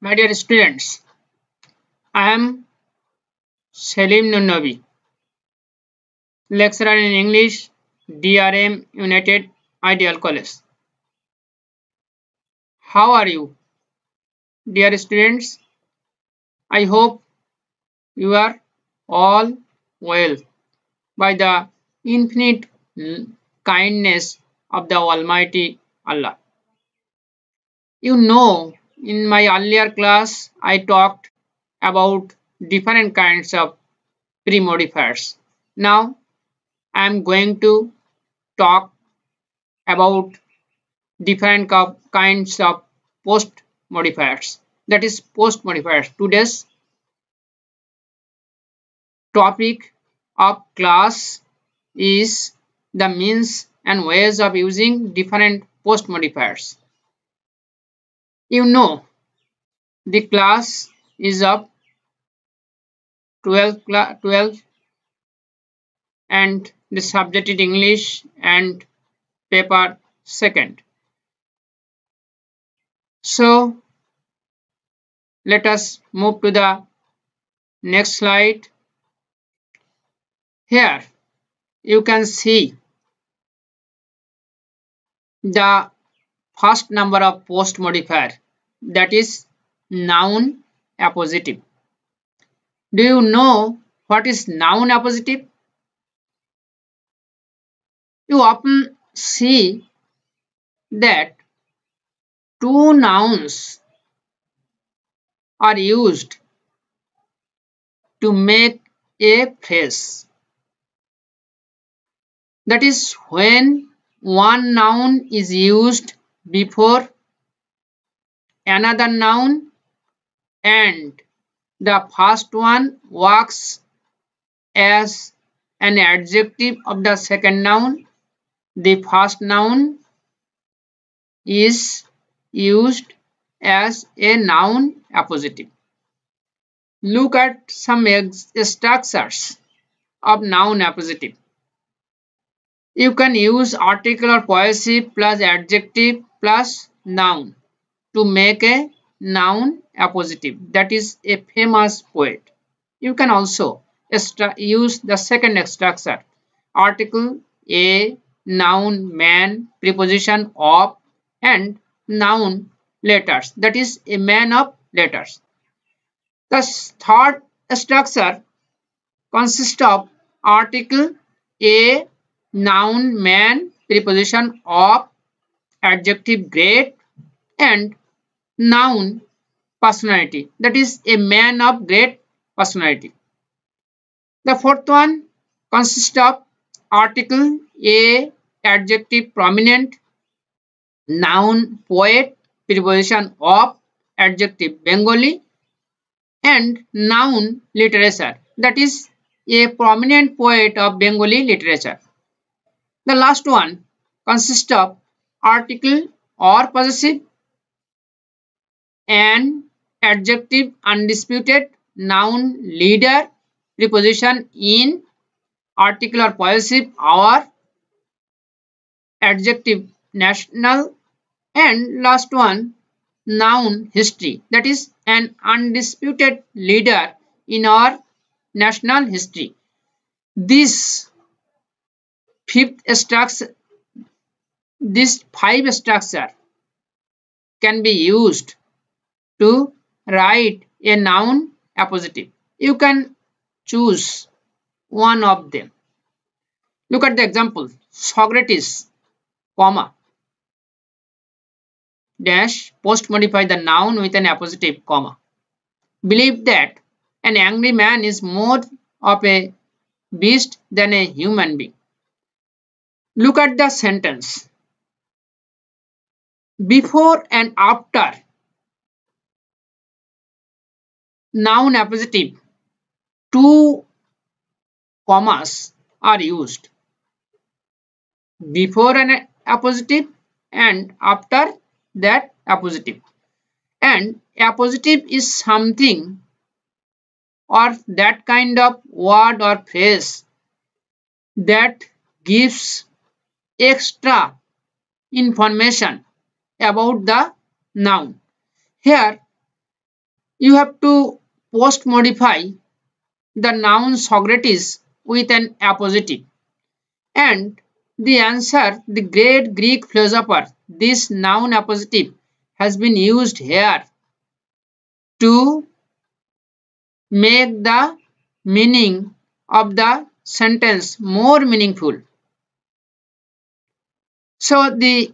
My dear students, I am Selim Nunnabi, lecturer in English, DRM United Ideal College. How are you, dear students? I hope you are all well by the infinite kindness of the Almighty Allah. You know, in my earlier class, I talked about different kinds of pre-modifiers. Now, I am going to talk about different kinds of post modifiers, that is post modifiers. Today's topic of class is the means and ways of using different post modifiers. You know, the class is of 12 and the subject is English and paper second. So let us move to the next slide. Here you can see the first number of post modifier, that is noun appositive. Do you know what is noun appositive? You often see that two nouns are used to make a phrase. That is when one noun is used before another noun and the first one works as an adjective of the second noun. The first noun is used as a noun appositive. Look at some structures of noun appositive. You can use article or possessive plus adjective plus noun to make a noun appositive. That is a famous poet. You can also use the second structure. Article a, noun man, preposition of, and noun letters. That is a man of letters. The third structure consists of article a, noun man, preposition of, adjective great, and noun personality. That is a man of great personality. The fourth one consists of article a, adjective prominent, noun poet, preposition of, adjective Bengali, and noun literature. That is a prominent poet of Bengali literature. The last one consists of article or possessive, an adjective undisputed, noun leader, preposition in, article or possessive or adjective national, and last one noun history, that is an undisputed leader in our national history. This fifth structure, this five structure can be used to write a noun appositive. You can choose one of them. Look at the example. Socrates, comma, dash, post modify the noun with an appositive, comma. Believe that an angry man is more of a beast than a human being. Look at the sentence. Before and after noun appositive, two commas are used. Before an appositive and after that appositive. And appositive is something or that kind of word or phrase that gives extra information about the noun. Here You have to post modify the noun Socrates with an appositive. And the answer, the great Greek philosopher, this noun appositive has been used here to make the meaning of the sentence more meaningful. So the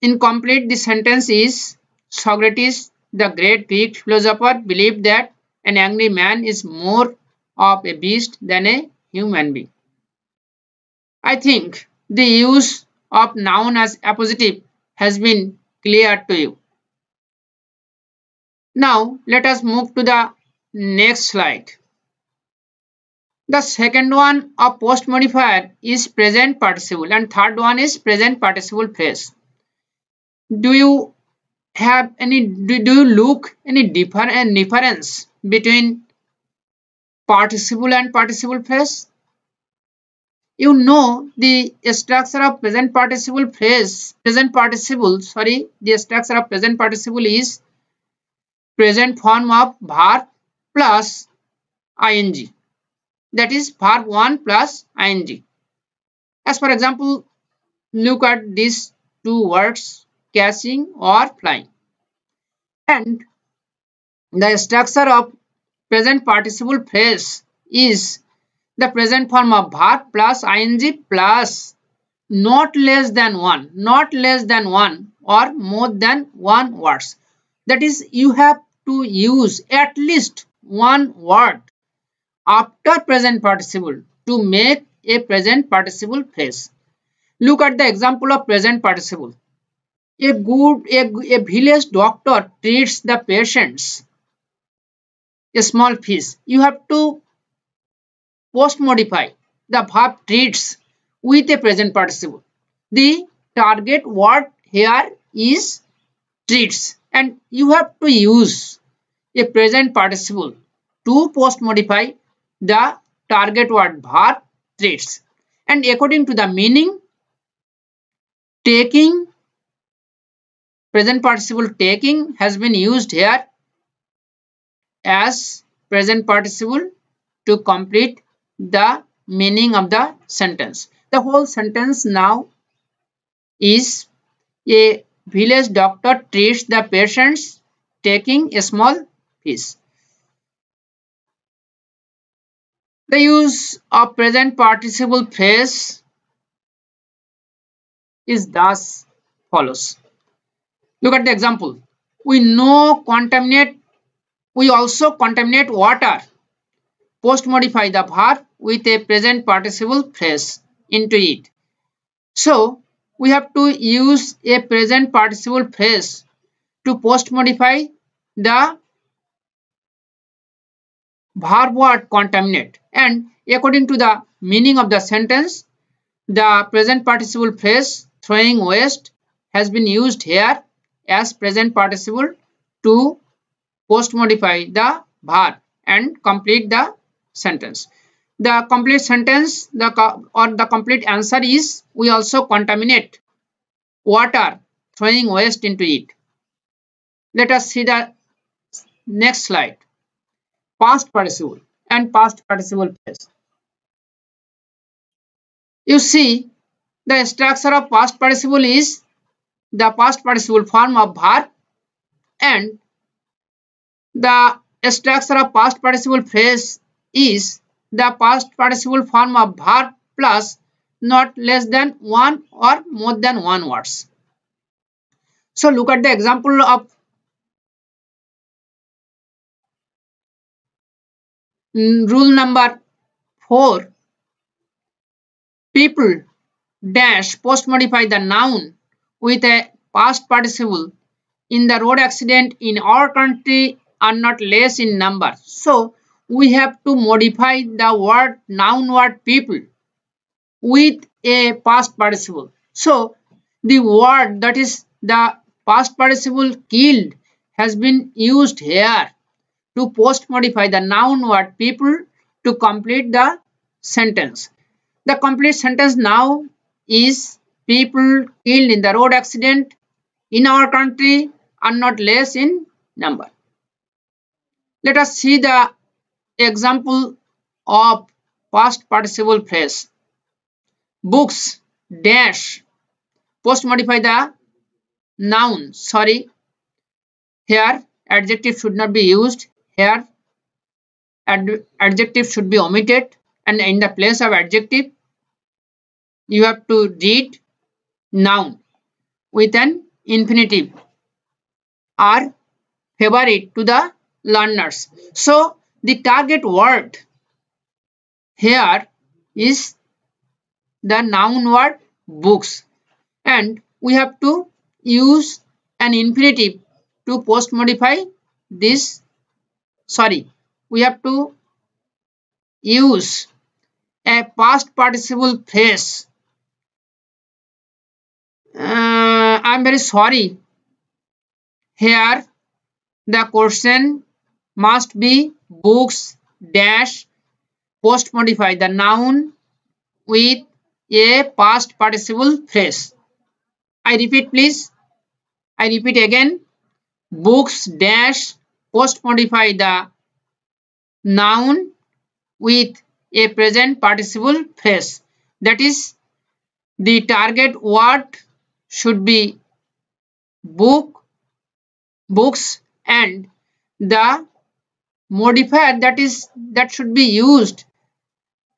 incomplete the sentence is Socrates, the great Greek philosopher, believed that an angry man is more of a beast than a human being. I think the use of noun as appositive has been clear to you. Now let us move to the next slide. The second one of post modifier is present participle and third one is present participle phrase. Do you have any do you look any difference between participle and participle phrase? You know the structure of present participle the structure of present participle is present form of verb plus ing, that is verb 1 plus ing. As for example, look at these two words, catching or flying. And the structure of present participle phrase is the present form of verb plus ing plus not less than one or more than one words. That is, you have to use at least one word after present participle to make a present participle phrase. Look at the example of present participle. A village doctor treats the patients a small fish. You have to post modify the verb treats with a present participle. The target word here is treats and you have to use a present participle to post modify the target word verb treats. And according to the meaning, taking, present participle taking has been used here as present participle to complete the meaning of the sentence. The whole sentence now is a village doctor treats the patients taking a small fish. The use of present participle phrase is thus follows. Look at the example. We also contaminate water. Post modify the verb with a present participle phrase into it. So we have to use a present participle phrase to post modify the verb word contaminate, and according to the meaning of the sentence, the present participle phrase throwing waste has been used here as present participle to post modify the verb and complete the sentence. The complete sentence the complete answer is we also contaminate water throwing waste into it. Let us see the next slide. Past participle and past participle phrase. You see the structure of past participle is the past participle form of verb and the structure of past participle phrase is the past participle form of verb plus not less than one or more than one words. So look at the example of rule number 4. People dash post modify the noun with a past participle in the road accident in our country are not less in number. So we have to modify the word noun word people with a past participle. So the word that is the past participle killed has been used here to post modify the noun word people to complete the sentence. The complete sentence now is people killed in the road accident in our country are not less in number. Let us see the example of past participle phrase. Books dash post modify the noun. Sorry, here adjective should not be used. Here adjective should be omitted, and in the place of adjective you have to read noun with an infinitive or favorite to the learners. So the target word here is the noun word books, and we have to use an infinitive to post modify this. Sorry, we have to use a past participle phrase. I'm very sorry. Here the question must be books dash post modify the noun with a past participle phrase. I repeat please. I repeat again. Books dash post modify the noun with a present participle phrase. That is, the target word should be books, and the modifier that should be used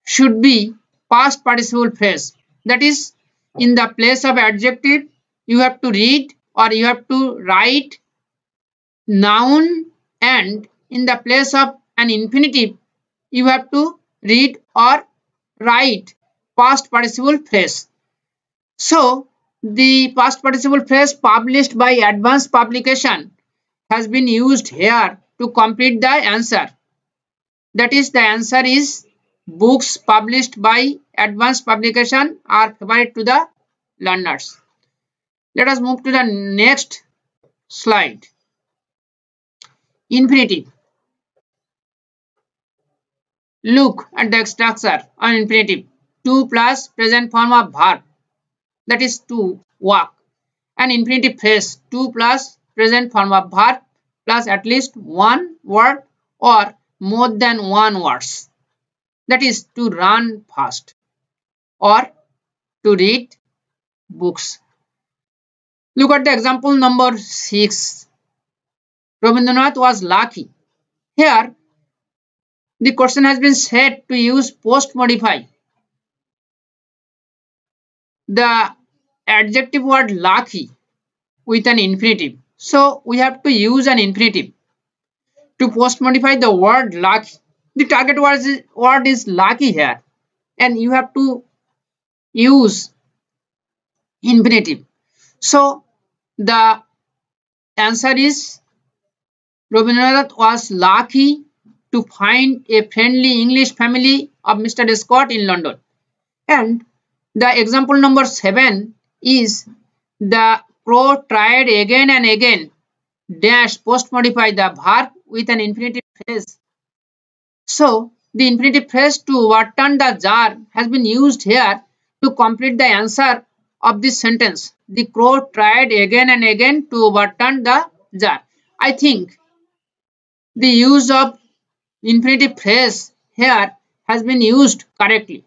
should be past participle phrase. That is, in the place of adjective you have to read or you have to write noun, and in the place of an infinitive you have to read or write past participle phrase. So the past participle phrase published by advanced publication has been used here to complete the answer. That is, the answer is books published by advanced publication are favorite to the learners. Let us move to the next slide. Infinitive. Look at the structure on infinitive. To plus present form of verb, that is to walk. An infinitive phrase, to plus present form of verb plus at least one word or more than one words. That is to run fast or to read books. Look at the example number 6. Rabindranath was lucky. Here the question has been said to use post modify the adjective word lucky with an infinitive. So we have to use an infinitive to post modify the word lucky. The target word is lucky here, and you have to use infinitive. So the answer is Rabindranath was lucky to find a friendly English family of Mr. Scott in London. And the example number 7 is the crow tried again and again dash post modify the verb with an infinitive phrase. So the infinitive phrase to overturn the jar has been used here to complete the answer of this sentence. The crow tried again and again to overturn the jar. I think the use of infinitive phrase here has been used correctly.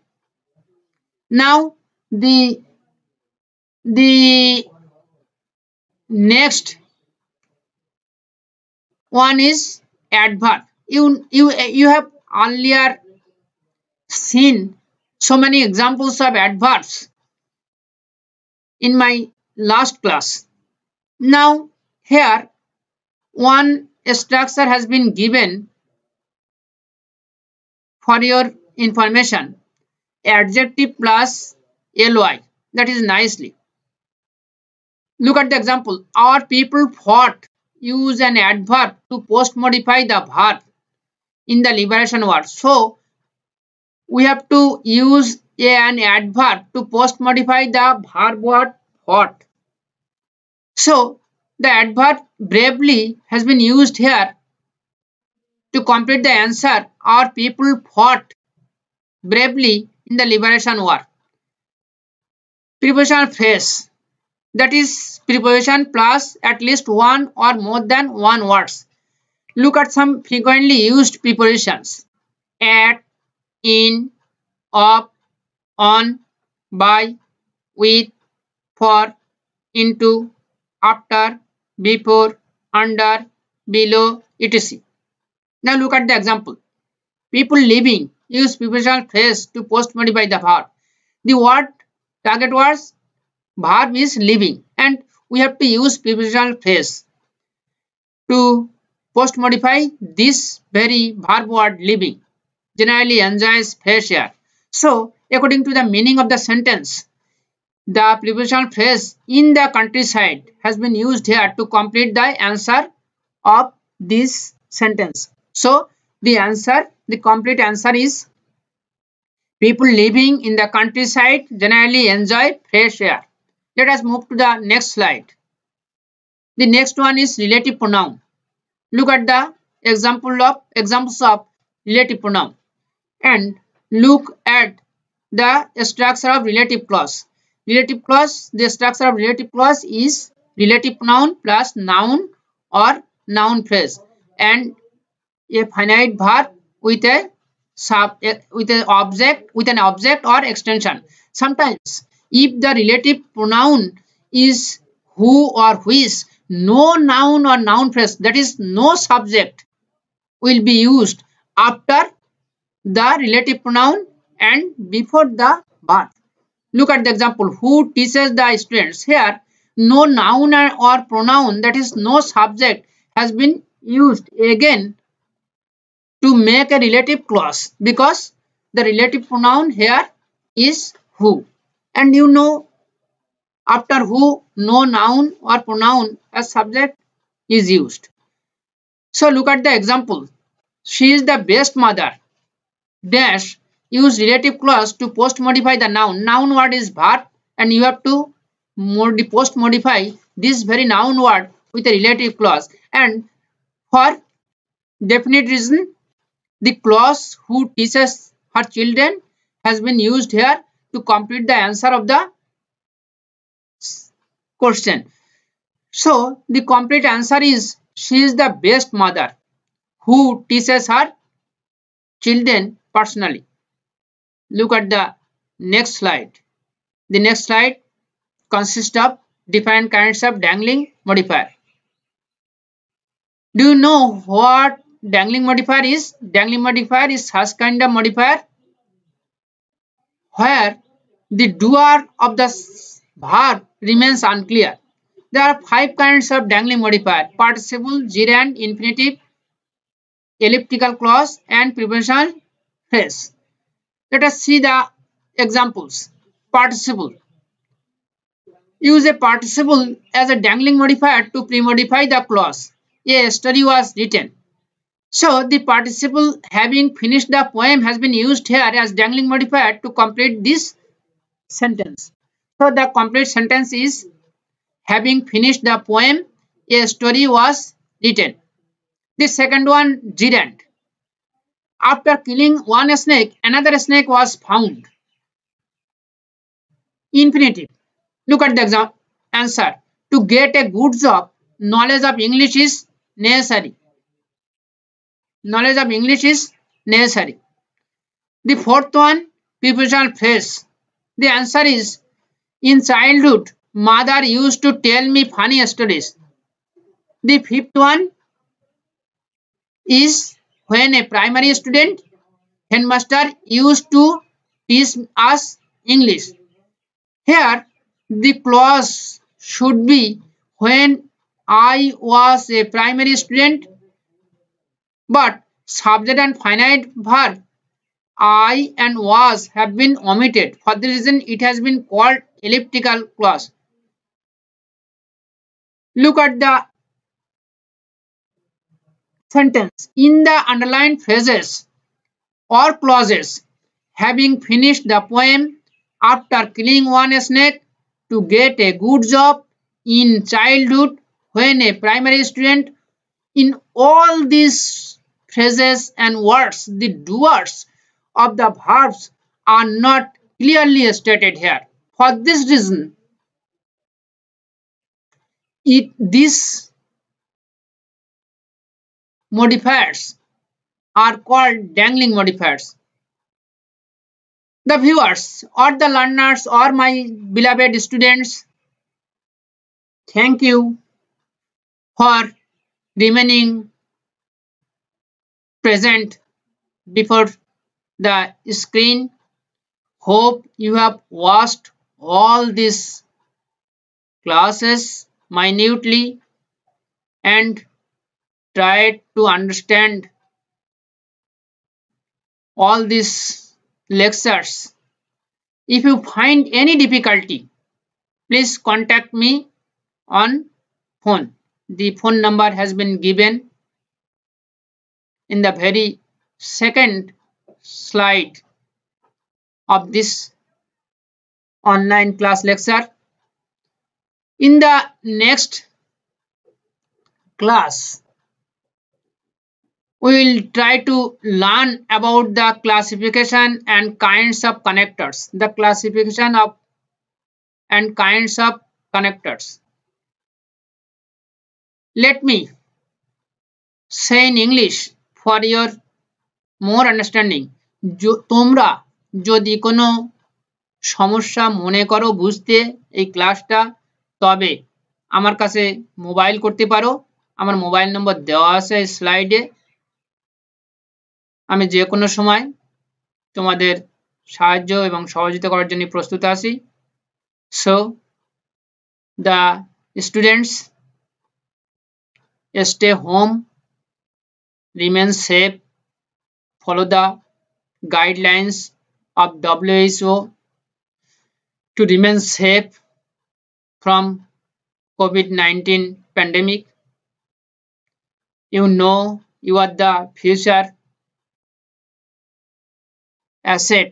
Now the next one is adverb. You have earlier seen so many examples of adverbs in my last class. Now here one structure has been given for your information. Adjective plus ly, that is nicely. Look at the example. Our people fought. Use an adverb to post modify the verb in the liberation word. So we have to use an adverb to post modify the verb word fought. So the adverb bravely has been used here to complete the answer. Our people fought bravely in the liberation war. Prepositional phrase, that is preposition plus at least one or more than one words. Look at some frequently used prepositions: at, in, of, on, by, with, for, into, after, before, under, below, etc. Now look at the example. People living use prepositional phrase to post modify the verb. The word target was verb is living, and we have to use prepositional phrase to post modify this very verb word living. Generally enjoys fresh air. So according to the meaning of the sentence, the prepositional phrase in the countryside has been used here to complete the answer of this sentence. So the complete answer is people living in the countryside generally enjoy fresh air. Let us move to the next slide. The next one is relative pronoun. Look at the examples of relative pronoun and look at the structure of relative clause. The structure of relative clause is relative pronoun plus noun or noun phrase and a finite verb with a with an object or extension. Sometimes if the relative pronoun is who or which, no noun or noun phrase, that is no subject, will be used after the relative pronoun and before the verb. Look at the example. Who teaches the students? Here no noun or pronoun, that is no subject, has been used again to make a relative clause because the relative pronoun here is who, and you know after who no noun or pronoun as subject is used. So look at the example. She is the best mother. Dash use relative clause to post modify the noun. Noun word is verb and you have to post modify this very noun word with a relative clause, and for definite reason the clause who teaches her children has been used here to complete the answer of the question. So the complete answer is she is the best mother who teaches her children personally. Look at the next slide. The next slide consists of different kinds of dangling modifier. Do you know what dangling modifier is? Dangling modifier is such kind of modifier where the doer of the verb remains unclear. There are 5 kinds of dangling modifier: participle, gerund, infinitive, elliptical clause, and prepositional phrase. Let us see the examples. Participle. Use a participle as a dangling modifier to pre-modify the clause. A story was written. So the participle having finished the poem has been used here as dangling modifier to complete this sentence. So the complete sentence is having finished the poem, a story was written. The second one, gerund. After killing one snake, another snake was found. Infinitive. Look at the answer. To get a good job, knowledge of English is necessary. Knowledge of English is necessary. The fourth one, prepositional phrase. The answer is, in childhood, mother used to tell me funny stories. The fifth one is, when a primary student, headmaster used to teach us English. Here, the clause should be, when I was a primary student, but subject and finite verb I and was have been omitted. For the reason it has been called elliptical clause. Look at the sentence. In the underlined phrases or clauses, having finished the poem, after killing one snake, to get a good job, in childhood, when a primary student, in all these phrases and words, the doers of the verbs are not clearly stated here. For this reason, this modifiers are called dangling modifiers. The viewers or the learners or my beloved students, thank you for remaining present before the screen. Hope you have watched all these classes minutely and tried to understand all these lectures. If you find any difficulty, please contact me on phone. The phone number has been given in the very second slide of this online class lecture. In the next class, we will try to learn about the classification and kinds of connectors. The classification of and kinds of connectors. Let me say in English for your more understanding. তোমরা যদি কোনো সমস্যা মনে করো বুঝতে এই ক্লাসটা, তবে আমার কাছে মোবাইল করতে পারো। আমার মোবাইল নম্বর দেওয়া আছে স্লাইডে। আমি যে কোনো সময় তোমাদের সাহায্য এবং সহযোগিতা করার জন্য প্রস্তুত আছি। So the students, stay home, remain safe, follow the guidelines of WHO to remain safe from COVID-19 pandemic. You know you are the future asset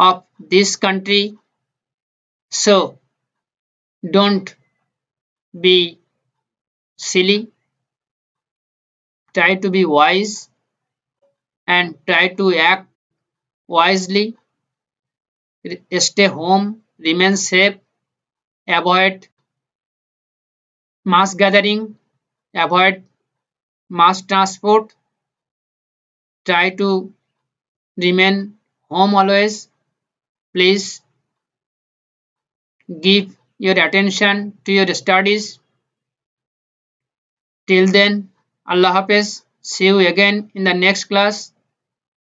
of this country, so don't be silly. Try to be wise and try to act wisely. Stay home, remain safe, avoid mass gathering, avoid mass transport. Try to remain home always. Please give your attention to your studies. Till then, Allah Hafiz. See you again in the next class.